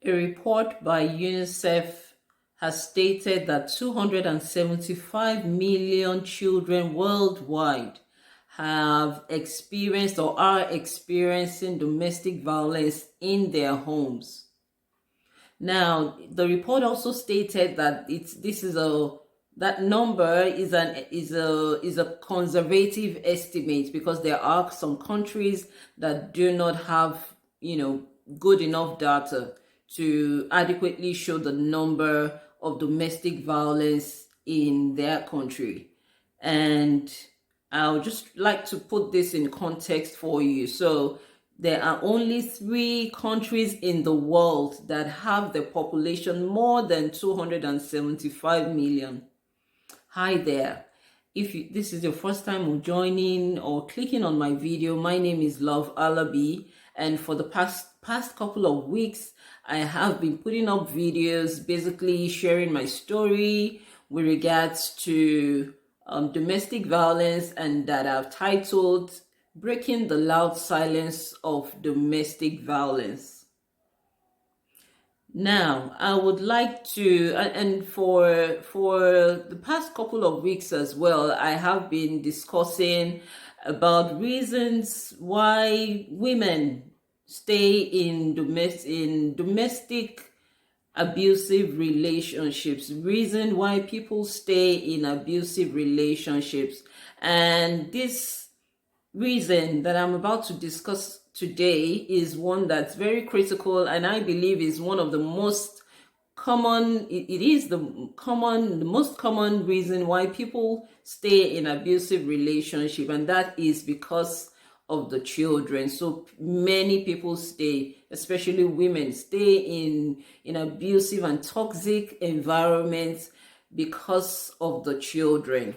A report by UNICEF has stated that 275 million children worldwide have experienced or are experiencing domestic violence in their homes. Now, the report also stated that that number is a conservative estimate, because there are some countries that do not have, good enough data to adequately show the number of domestic violence in their country. And I would just like to put this in context for you. So there are only 3 countries in the world that have the population more than 275 million. Hi there. If this is your first time joining or clicking on my video, my name is Love Alabi, and for the past couple of weeks, I have been putting up videos basically sharing my story with regards to domestic violence, and that I've titled Breaking the Loud Silence of Domestic Violence. Now, I would like to, and for the past couple of weeks as well, I have been discussing about reasons why women stay in domestic abusive relationships, reason why people stay in abusive relationships. And this reason that I'm about to discuss today is one that's very critical, and I believe is one of the most common, it is the most common reason why people stay in abusive relationship, and that is because of the children. So many people stay, especially women, stay in abusive and toxic environments because of the children.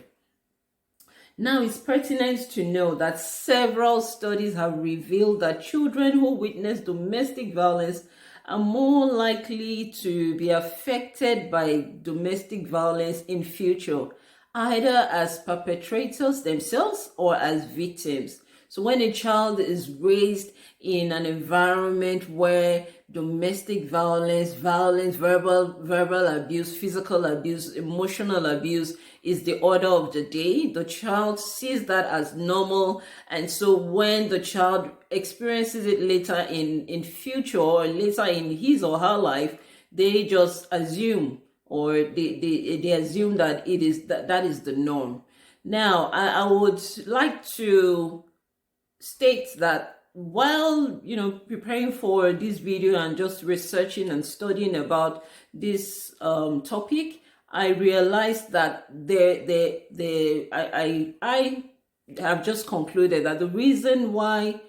Now, it's pertinent to know that several studies have revealed that children who witness domestic violence are more likely to be affected by domestic violence in future, either as perpetrators themselves or as victims. So when a child is raised in an environment where domestic violence, verbal abuse, physical abuse, emotional abuse is the order of the day, the child sees that as normal. And so when the child experiences it later in future, or later in his or her life, they just assume, or they assume that it is that is the norm. Now, I would like to state that while preparing for this video and just researching and studying about this topic, I realized that I have just concluded that the reason why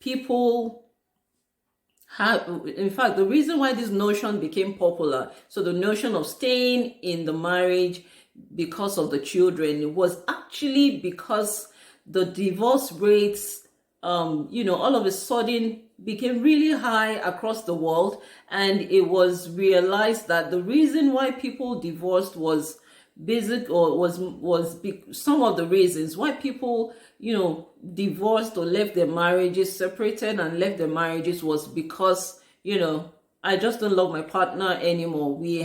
people the reason why this notion became popular, so the notion of staying in the marriage because of the children, was actually because the divorce rates, all of a sudden became really high across the world, and it was realized that the reason why people divorced was some of the reasons why people divorced or left their marriages, separated and left their marriages, was because I just don't love my partner anymore. We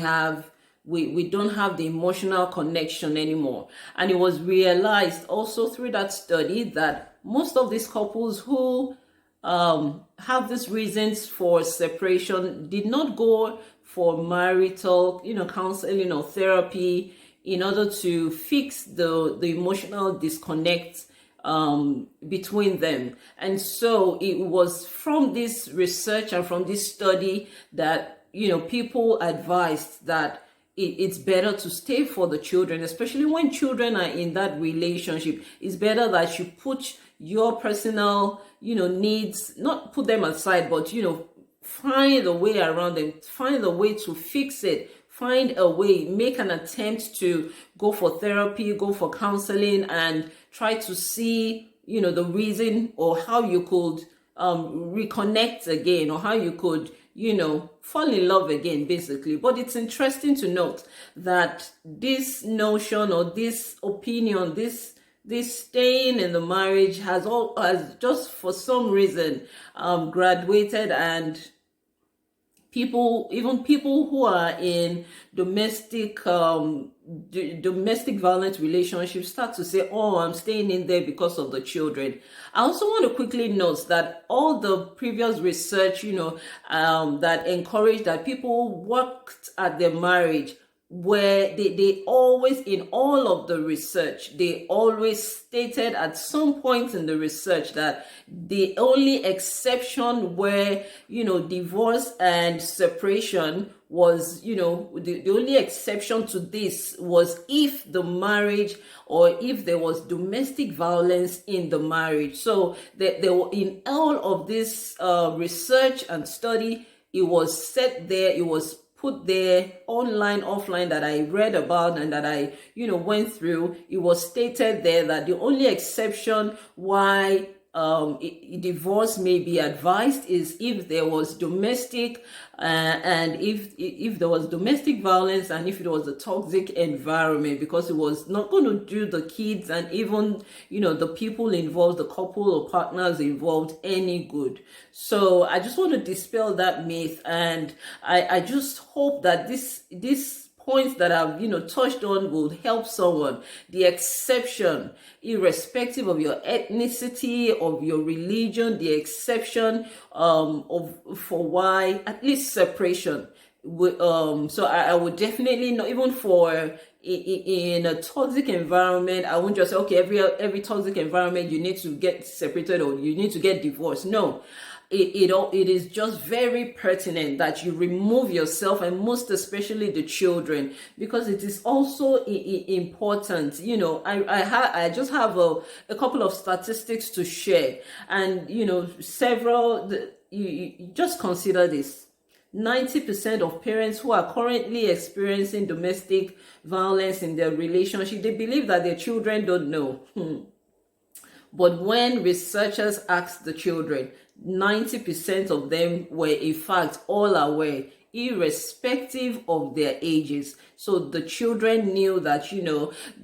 don't have the emotional connection anymore. And it was realized also through that study that most of these couples who have these reasons for separation did not go for marital counseling or therapy in order to fix the emotional disconnect between them. And so it was from this research and from this study that people advised that it's better to stay for the children, especially when children are in that relationship. It's better that you put your personal, needs, not put them aside, but, find a way around them, find a way to fix it, find a way, make an attempt to go for therapy, go for counseling, and try to see, the reason, or how you could reconnect again, or how you could fall in love again, basically. But it's interesting to note that this notion, or this opinion, this staying in the marriage has just for some reason graduated and Even people who are in domestic violence relationships start to say, oh, I'm staying in there because of the children. I also want to quickly note that all the previous research, that encouraged that people worked at their marriage, where they always, in all of the research, they always stated at some point in the research that the only exception where, divorce and separation was, the only exception to this was if the marriage, or if there was domestic violence in the marriage. So there were, in all of this research and study, it was set there, it was put there, online, offline, that I read about and that I, went through. It was stated there that the only exception why divorce may be advised is if there was domestic and if there was domestic violence, and if it was a toxic environment, because it was not going to do the kids and even the people involved, the couple or partners involved, any good. So I just want to dispel that myth, and I just hope that this points that I've touched on will help someone. The exception, irrespective of your ethnicity, of your religion, the exception for why at least separation. So I would definitely know, even for in a toxic environment, I won't just say, okay, every toxic environment you need to get separated or you need to get divorced. No. It is just very pertinent that you remove yourself, and most especially the children, because it is also important. I just have a couple of statistics to share, and several. You just consider this. 90% of parents who are currently experiencing domestic violence in their relationship, they believe that their children don't know. But when researchers asked the children, 90% of them were in fact all aware, irrespective of their ages. So the children knew that,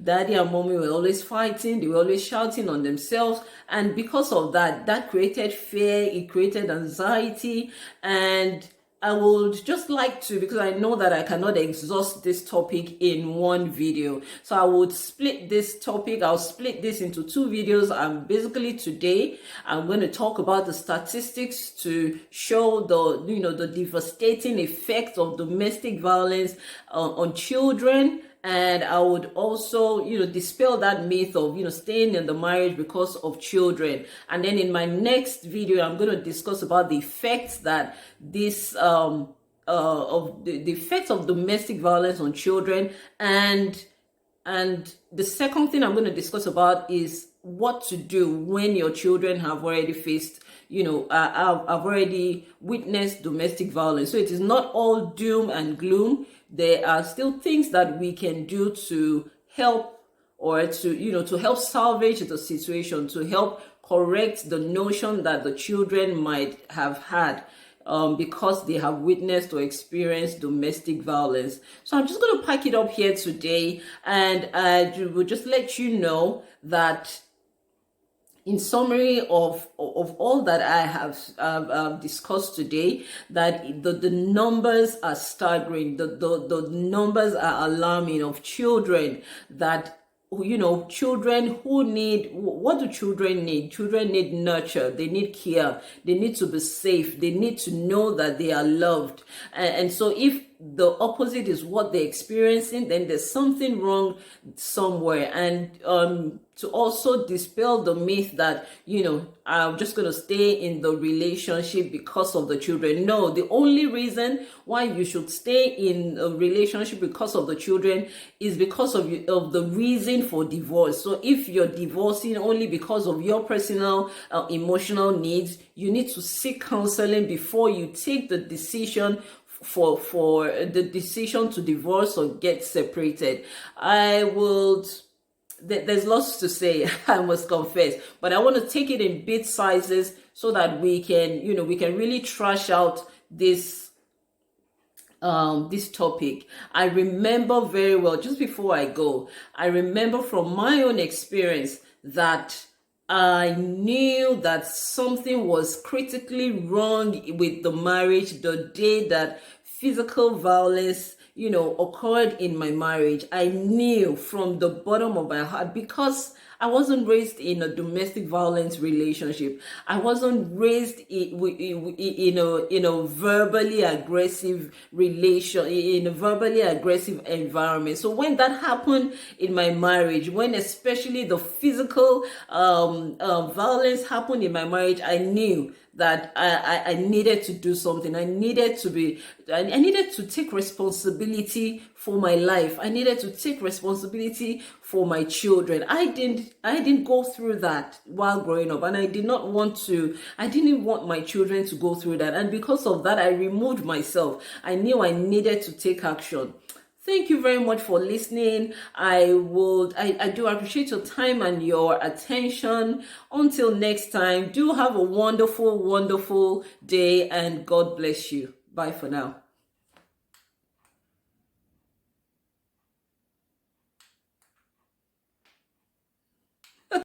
daddy and mommy were always fighting, they were always shouting on themselves. And because of that created fear, it created anxiety. And I would just like to, because I know that I cannot exhaust this topic in one video. So I would split this topic. I'll split this into two videos. And basically today, I'm going to talk about the statistics to show the devastating effect of domestic violence on children. And I would also, dispel that myth of, staying in the marriage because of children. And then in my next video, I'm going to discuss about the effects that this, of the effects of domestic violence on children. And the second thing I'm going to discuss about is what to do when your children have already faced, have already witnessed domestic violence. So it is not all doom and gloom. There are still things that we can do to help, or to help salvage the situation, to help correct the notion that the children might have had because they have witnessed or experienced domestic violence. So I'm just going to pack it up here today, and I will just let you know that, in summary of all that I have discussed today, that the numbers are staggering. The numbers are alarming of children that, children who need, what do children need? Children need nurture. They need care. They need to be safe. They need to know that they are loved. And so if the opposite is what they're experiencing, then there's something wrong somewhere. And to also dispel the myth that, I'm just going to stay in the relationship because of the children. No, the only reason why you should stay in a relationship because of the children is because of the reason for divorce. So if you're divorcing only because of your personal emotional needs, you need to seek counseling before you take the decision for the decision to divorce or get separated. There's lots to say, I must confess, but I want to take it in bit sizes so that we can really trash out this topic. I remember very well, just before I go, I remember from my own experience that I knew that something was critically wrong with the marriage the day that physical violence, occurred in my marriage. I knew from the bottom of my heart, because I wasn't raised in a domestic violence relationship. I wasn't raised in a verbally aggressive in a verbally aggressive environment. So when that happened in my marriage, when especially the physical violence happened in my marriage, I knew that I needed to do something. I needed to take responsibility for my life. I needed to take responsibility for my children. I didn't go through that while growing up, and I didn't want my children to go through that. And because of that, I removed myself. I knew I needed to take action. Thank you very much for listening. I do appreciate your time and your attention. Until next time, do have a wonderful, wonderful day, and God bless you. Bye for now.